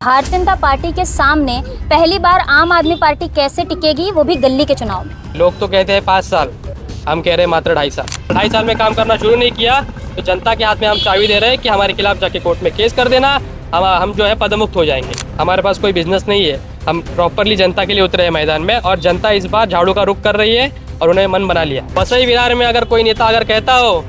Bharatiya Janata party के सामने पहली बार आम आदमी पार्टी कैसे टिकेगी, वो भी दिल्ली के चुनाव में। लोग तो कहते हैं 5 साल, हम कह रहे हैं मात्र 2.5 साल। 2.5 साल में काम करना शुरू नहीं किया तो जनता के हाथ में हम चाबी दे रहे हैं कि हमारे खिलाफ जाके कोर्ट में केस कर देना, हम जो है पदमुक्त हो जाएंगे। हमारे पास कोई बिजनेस नहीं है, हम प्रॉपरली जनता के लिए उतरे हैं मैदान में और जनता इस बार झाड़ू का रुख कर रही है और उन्हें मन बना लिया। वसई विरार में अगर कोई नेता अगर कहता हो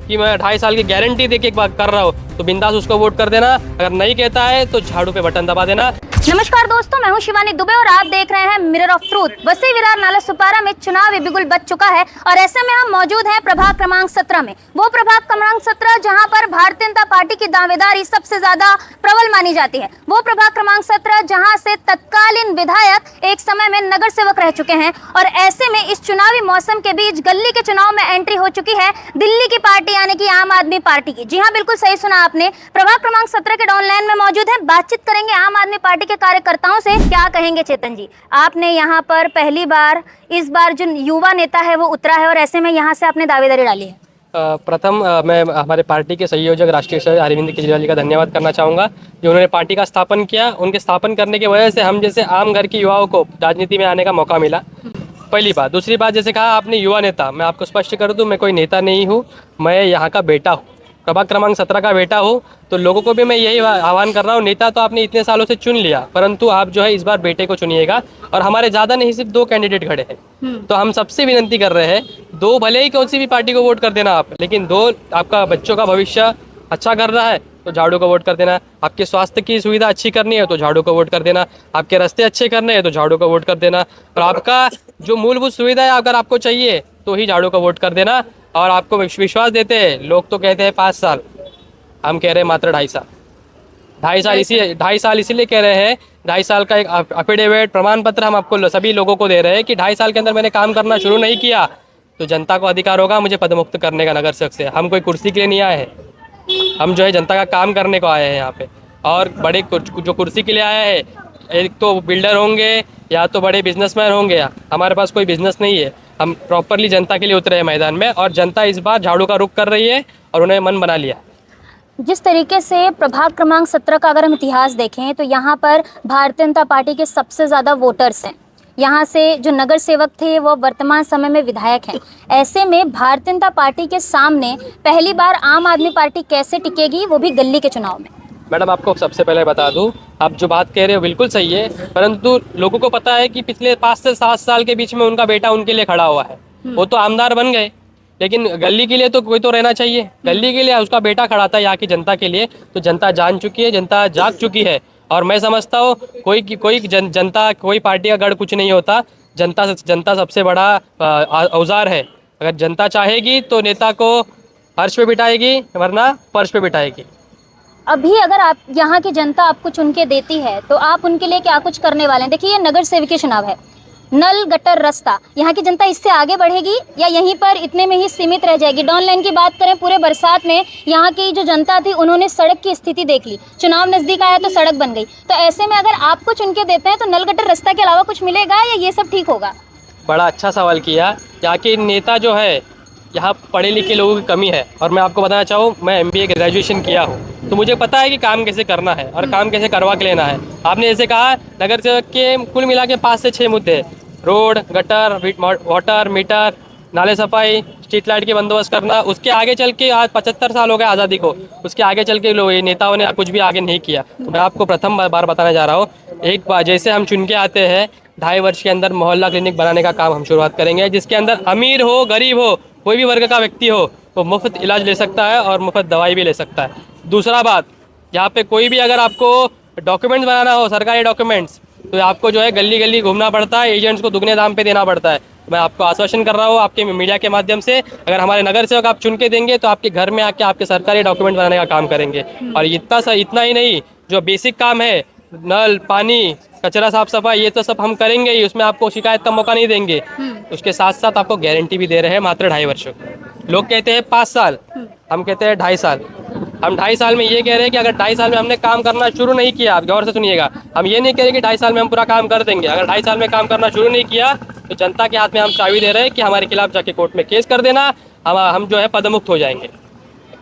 कि मैं 2.5 साल की गारंटी दे के एक बार कर रहा हूँ तो बिंदास उसको वोट कर देना, अगर नहीं कहता है तो झाड़ू पे बटन दबा देना। नमस्कार दोस्तों, मैं हूं शिवानी दुबे और आप देख रहे हैं mirror of truth. Vasai Virar नाला सुपारा में चुनावी बिगुल बज चुका है और ऐसे में हम मौजूद हैं प्रभाग क्रमांक 17 में। वो प्रभाग क्रमांक 17 जहां पर भारतीय जनता पार्टी की दावेदारी सबसे ज्यादा प्रबल मानी जाती है। वो प्रभाग क्रमांक 17 जहां से तत्कालीन विधायक एक समय में नगर सेवक रह चुके हैं और ऐसे में इस चुनावी मौसम के बीच गली के चुनाव में एंट्री हो चुकी है दिल्ली की पार्टी यानी कि आम आदमी पार्टी की। जी हाँ, बिल्कुल सही सुना आपने। प्रभाग क्रमांक 17 के डाउन लाइन में मौजूद है, बातचीत करेंगे आम आदमी पार्टी के कार्यकर्ताओं से। क्या कहेंगे चेतन जी, आपने यहाँ पर पहली बार इस बार जो युवा नेता है वो उतरा है और ऐसे में यहाँ से आपने दावेदारी डाली है। प्रथम मैं हमारे पार्टी के संयोजक राष्ट्रीय सचिव अरविंद केजरीवाल जी का धन्यवाद करना चाहूँगा जो उन्होंने पार्टी का स्थापन किया। उनके स्थापन करने की वजह से हम जैसे आम घर के युवाओं को राजनीति में आने का मौका मिला, पहली बात। दूसरी बात, जैसे कहा आपने युवा नेता, मैं आपको स्पष्ट कर दूं, मैं कोई नेता नहीं हूँ, मैं यहाँ का बेटा हूँ, प्रभाग क्रमांक 17 का बेटा हूँ। तो लोगों को भी मैं यही आह्वान कर रहा हूँ, नेता तो आपने इतने सालों से चुन लिया, परंतु आप जो है इस बार बेटे को चुनिएगा। और हमारे ज़्यादा नहीं, सिर्फ 2 कैंडिडेट खड़े हैं, तो हम सबसे विनती कर रहे हैं, 2 भले ही कौन सी भी पार्टी को वोट कर देना आप, लेकिन 2 आपका बच्चों का भविष्य अच्छा कर रहा है तो झाड़ू को वोट कर देना। आपके स्वास्थ्य की सुविधा अच्छी करनी है तो झाड़ू को वोट कर देना। आपके रास्ते अच्छे करने हैं तो झाड़ू को वोट कर देना। और आपका जो मूलभूत सुविधा है अगर आपको चाहिए तो ही झाड़ू को वोट कर देना। और आपको विश्वास देते हैं, लोग तो कहते हैं 5 साल, हम कह रहे हैं मात्र 2.5 साल। 2.5 साल इसीलिए कह रहे हैं, 2.5 साल का एक अफिडेविट प्रमाण पत्र हम आपको सभी लोगों को दे रहे हैं कि 2.5 साल के अंदर मैंने काम करना शुरू नहीं किया तो जनता को अधिकार होगा मुझे पदमुक्त करने का नगर सेवक से। हम कोई कुर्सी के लिए नहीं आए हैं, हम जो है जनता का काम करने को आए हैं यहाँ पे। और बड़े जो कुर्सी के लिए आए हैं, एक तो बिल्डर होंगे या तो बड़े बिजनेसमैन होंगे, हमारे पास कोई बिजनेस नहीं है, हम प्रॉपरली जनता के लिए उतरे हैं मैदान में और जनता इस बार झाड़ू का रुख कर रही है और उन्हें मन बना लिया। जिस तरीके से प्रभाग क्रमांक 17 का अगर हम इतिहास देखें तो यहाँ पर भारतीय जनता पार्टी के सबसे ज़्यादा वोटर्स हैं। यहाँ से जो नगर सेवक थे वो वर्तमान समय में विधायक हैं। ऐसे में भारतीय जनता पार्टी के सामने पहली बार आम आदमी पार्टी कैसे टिकेगी, वो भी दिल्ली के चुनाव में। मैडम, आपको सबसे पहले बता दूं, आप जो बात कह रहे हो बिल्कुल सही है, परंतु लोगों को पता है कि पिछले 5 से 7 साल के बीच में उनका बेटा उनके लिए खड़ा हुआ है। वो तो आमदार बन गए, लेकिन गली के लिए तो कोई तो रहना चाहिए। गली के लिए उसका बेटा खड़ा था यहाँ की जनता के लिए, तो जनता जान चुकी है, जनता जाग चुकी है। और मैं समझता हूँ कोई जनता, कोई पार्टी का गढ़ कुछ नहीं होता। जनता सबसे बड़ा औजार है। अगर जनता चाहेगी तो नेता को फर्श पे बिठाएगी, वरना फर्श पे बिठाएगी। अभी अगर आप यहाँ की जनता आपको चुन के देती है तो आप उनके लिए क्या कुछ करने वाले हैं? देखिए, ये नगर सेवक के चुनाव है, नल गटर रास्ता, यहाँ की जनता इससे आगे बढ़ेगी या यहीं पर इतने में ही सीमित रह जाएगी? डाउन लाइन की बात करें, पूरे बरसात में यहाँ की जो जनता थी उन्होंने सड़क की स्थिति देख ली, चुनाव नजदीक आया तो सड़क बन गई। तो ऐसे में अगर आपको चुन के देते हैं तो नल गटर रास्ता के अलावा कुछ मिलेगा या ये सब ठीक होगा? बड़ा अच्छा सवाल किया। यहाँ के नेता जो है, यहाँ पढ़े लिखे लोगों की कमी है। और मैं आपको बताना चाहूँ, मैं MBA ग्रेजुएशन किया हूँ, तो मुझे पता है कि काम कैसे करना है और काम कैसे करवा के लेना है। आपने जैसे कहा, नगर सेवक के कुल मिला के 5 से 6 मुद्दे, रोड, गटर, वाटर, मीटर, नाले सफाई, स्ट्रीट लाइट के बंदोबस्त करना। उसके आगे चल के आज 75 साल हो गए आज़ादी को, उसके आगे चल के लोग नेताओं ने कुछ भी आगे नहीं किया। तो मैं आपको प्रथम बार बताना जा रहा हूँ, एक बार जैसे हम चुन के आते हैं, 2.5 वर्ष के अंदर मोहल्ला क्लिनिक बनाने का काम हम शुरुआत करेंगे, जिसके अंदर अमीर हो, गरीब हो, कोई भी वर्ग का व्यक्ति हो, वो मुफ्त इलाज ले सकता है और मुफ्त दवाई भी ले सकता है। दूसरा बात, यहाँ पे कोई भी अगर आपको डॉक्यूमेंट्स बनाना हो, सरकारी डॉक्यूमेंट्स, तो आपको जो है गली गली घूमना पड़ता है, एजेंट्स को दुगने दाम पे देना पड़ता है। मैं आपको आश्वासन कर रहा हूँ आपके मीडिया के माध्यम से, अगर हमारे नगर सेवक आप चुन के देंगे तो आपके घर में आके आपके सरकारी डॉक्यूमेंट बनाने का काम करेंगे। और इतना ही नहीं, जो बेसिक काम है, नल, पानी, कचरा साफ सफाई, ये तो सब हम करेंगे ही, उसमें आपको शिकायत का मौका नहीं देंगे। उसके साथ साथ आपको गारंटी भी दे रहे हैं मात्र 2.5 वर्षों की। लोग कहते हैं 5 साल, हम कहते हैं 2.5 साल। हम 2.5 साल में ये कह रहे हैं कि अगर 2.5 साल में हमने काम करना शुरू नहीं किया, आप गौर से सुनिएगा, हम ये नहीं कह रहे कि 2.5 साल में हम पूरा काम कर देंगे। अगर 2.5 साल में काम करना शुरू नहीं किया तो जनता के हाथ में हम चाबी दे रहे हैं कि हमारे खिलाफ जाके कोर्ट में केस कर देना, हम जो है पदमुक्त हो जाएंगे।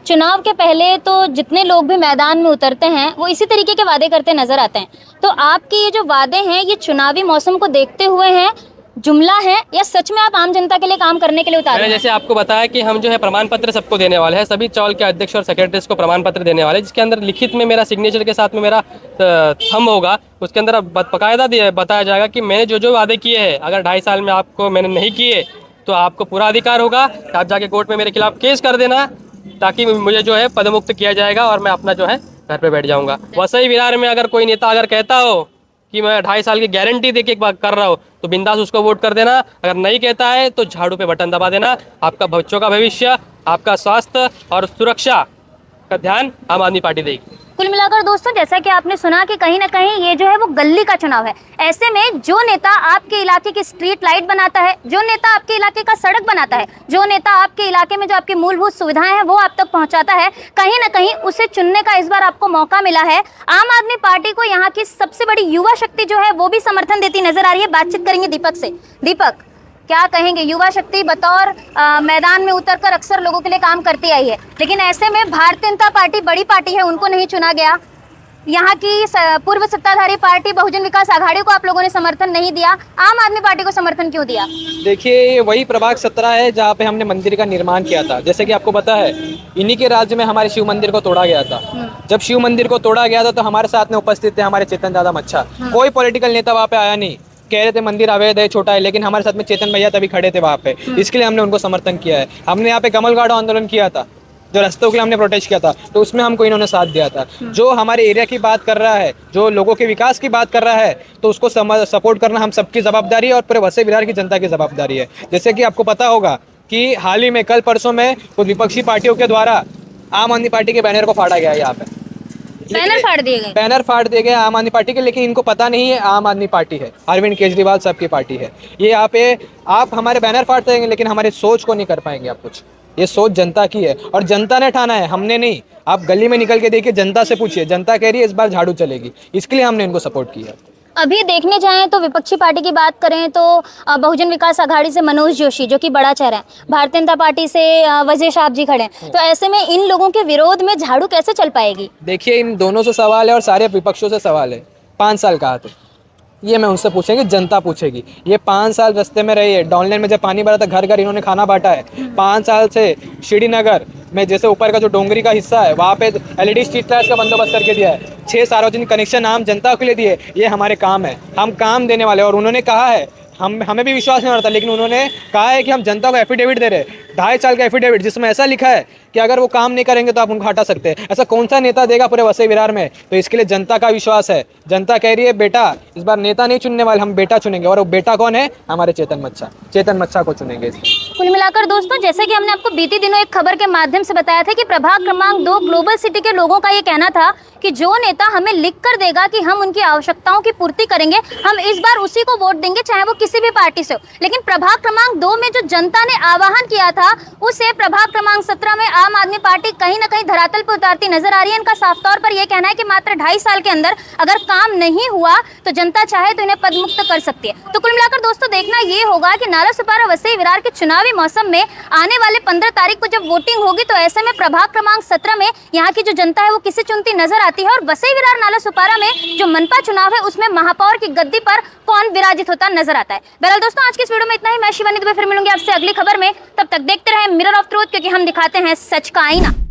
चुनाव के पहले तो जितने लोग भी मैदान में उतरते हैं वो इसी तरीके के वादे करते नजर आते हैं, तो आपके ये जो वादे हैं ये चुनावी मौसम को देखते हुए हैं, जुमला है, या सच में आप आम जनता के लिए काम करने के लिए उतारे मैंने हैं? जैसे आपको बताया कि हम जो है प्रमाण पत्र सबको देने वाले हैं, सभी चौल के अध्यक्ष और सेक्रेटरीज को प्रमाण पत्र देने वाले हैं, जिसके अंदर लिखित में मेरा सिग्नेचर के साथ में मेरा थंब होगा। उसके अंदर बाकायदा बताया जाएगा कि मैंने जो जो वादे किए हैं, अगर 2.5 साल में आपको मैंने नहीं किए तो आपको पूरा अधिकार होगा कि आप जाके कोर्ट में मेरे खिलाफ केस कर देना, ताकि मुझे जो है पदमुक्त किया जाएगा और मैं अपना जो है घर पे बैठ जाऊंगा। वसई विरार में अगर कोई नेता अगर कहता हो कि मैं 2.5 साल की गारंटी देके कर रहा हूँ तो बिंदास उसको वोट कर देना, अगर नहीं कहता है तो झाड़ू पे बटन दबा देना। आपका बच्चों का भविष्य, आपका स्वास्थ्य और सुरक्षा का ध्यान आम आदमी पार्टी देगी। कुल मिलाकर दोस्तों, जैसा कि आपने सुना कि कहीं ना कहीं ये जो है वो गली का चुनाव है। ऐसे में जो नेता आपके इलाके की स्ट्रीट लाइट बनाता है, जो नेता आपके इलाके का सड़क बनाता है, जो नेता आपके इलाके में जो आपकी मूलभूत सुविधाएं हैं वो आप तक पहुंचाता है, कहीं ना कहीं उसे चुनने का इस बार आपको मौका मिला है। आम आदमी पार्टी को यहाँ की सबसे बड़ी युवा शक्ति जो है वो भी समर्थन देती नजर आ रही है। बातचीत करेंगे दीपक से। दीपक, क्या कहेंगे? युवा शक्ति बतौर मैदान में उतरकर अक्सर लोगों के लिए काम करती आई है, लेकिन ऐसे में भारतीय जनता पार्टी बड़ी पार्टी है, उनको नहीं चुना गया। यहाँ की पूर्व सत्ताधारी पार्टी बहुजन विकास आघाड़ी को आप लोगों ने समर्थन नहीं दिया, आम आदमी पार्टी को समर्थन क्यों दिया? देखिए, ये वही प्रभाग 17 है जहाँ पे हमने मंदिर का निर्माण किया था। जैसे कि आपको पता है, इन्हीं के राज्य में हमारे शिव मंदिर को तोड़ा गया था। जब शिव मंदिर को तोड़ा गया था तो हमारे साथ में उपस्थित थे हमारे चेतन दादा मच्छा। कोई पॉलिटिकल नेता वहाँ पे आया नहीं, कह रहे थे मंदिर अवैध है, छोटा है, लेकिन हमारे साथ में चेतन भैया तभी खड़े थे वहाँ पे, इसके लिए हमने उनको समर्थन किया है। हमने यहाँ पे कमल गाड़ो आंदोलन किया था, जो रास्तों के लिए हमने प्रोटेस्ट किया था, तो उसमें हमको इन्होंने साथ दिया था। जो हमारे एरिया की बात कर रहा है, जो लोगों के विकास की बात कर रहा है, तो उसको सपोर्ट करना हम सबकी जवाबदारी है और पूरे वसई विरार की जनता की जवाबदारी है। जैसे कि आपको पता होगा कि हाल ही में कल परसों में कुछ विपक्षी पार्टियों के द्वारा आम आदमी पार्टी के बैनर को फाड़ा गया है। यहाँ पे बैनर फाड़ दिए गए, बैनर फाड़ दिए गए आम आदमी पार्टी के, लेकिन इनको पता नहीं है आम आदमी पार्टी है, अरविंद केजरीवाल साहब की पार्टी है। ये यहाँ पे आप हमारे बैनर फाड़ते रहेंगे लेकिन हमारे सोच को नहीं कर पाएंगे आप कुछ। ये सोच जनता की है और जनता ने ठाना है, हमने नहीं। आप गली में निकल के देखिए, जनता से पूछिए, जनता कह रही है इस बार झाड़ू चलेगी, इसके लिए हमने इनको सपोर्ट किया। अभी देखने जाएं तो विपक्षी पार्टी की बात करें तो बहुजन विकास आघाड़ी से मनोज जोशी जो कि बड़ा चेहरा है, भारतीय जनता पार्टी से वजीर साहब जी खड़े हैं, तो ऐसे में इन लोगों के विरोध में झाड़ू कैसे चल पाएगी? देखिए, इन दोनों से सवाल है और सारे विपक्षों से सवाल है। 5 साल कहा थे, ये मैं उनसे पूछेंगे, जनता पूछेगी। ये 5 साल रास्ते में रही है, डॉनलैंड में जब पानी भरा था घर घर इन्होंने खाना बांटा है। 5 साल से श्रीनगर में जैसे ऊपर का जो डोंगरी का हिस्सा है वहाँ पे LED स्ट्रीट लाइट्स का बंदोबस्त करके दिया है। 6 सार्वजनिक कनेक्शन आम जनता के लिए दिए। ये हमारे काम है, हम काम देने वाले। और उन्होंने कहा है, हमें भी विश्वास नहीं हो रहा था, लेकिन उन्होंने कहा है कि हम जनता को एफिडेविट दे रहे हैं, 2.5 साल का एफिडेविट, जिसमें ऐसा लिखा है कि अगर वो काम नहीं करेंगे तो आप उनको हटा सकते हैं। ऐसा कौन सा नेता देगा पूरे वसई विरार में? तो इसके लिए जनता का विश्वास है। जनता कह रही है बेटा इस बार नेता नहीं चुनने वाले, हम बेटा चुनेंगे। और वो बेटा कौन है? हमारे चेतन मच्छा को चुनेंगे। कुल मिलाकर दोस्तों, जैसे कि हमने आपको बीते दिनों एक खबर के माध्यम से बताया था कि प्रभाग क्रमांक 2 ग्लोबल सिटी के लोगों का ये कहना था कि जो नेता हमें लिख कर देगा कि हम उनकी आवश्यकताओं की पूर्ति करेंगे, हम इस बार उसी को वोट देंगे, चाहे वो किसी भी पार्टी से हो। लेकिन प्रभाग क्रमांक 2 में जो जनता ने आह्वान किया था, उसे प्रभाग क्रमांक 17 में आम आदमी पार्टी कहीं ना कहीं धरातल पर उतारती नजर आ रही है। इनका साफ तौर पर यह कहना है कि मात्र 2.5 साल के अंदर अगर काम नहीं हुआ तो जनता चाहे तो इन्हें पदमुक्त कर सकती है। तो कुल मिलाकर दोस्तों, देखना ये होगा कि नाला सुपारा वसई विरार के चुनावी मौसम में आने वाले 15 तारीख को जब वोटिंग होगी तो ऐसे में प्रभाग क्रमांक 17 में यहाँ की जो जनता है वो किसे चुनती नजर आती है, और वसई विरार नाला सुपारा में जो मनपा चुनाव है उसमें महापौर की गद्दी पर कौन विराजित होता नजर आता है। बहरहाल दोस्तों, आज की इस वीडियो में इतना ही। मैं शिवानी दुबे फिर मिलूंगी आपसे अगली खबर में, तब तक देखते रहें मिरर ऑफ ट्रूथ, क्योंकि हम दिखाते हैं सच का आईना।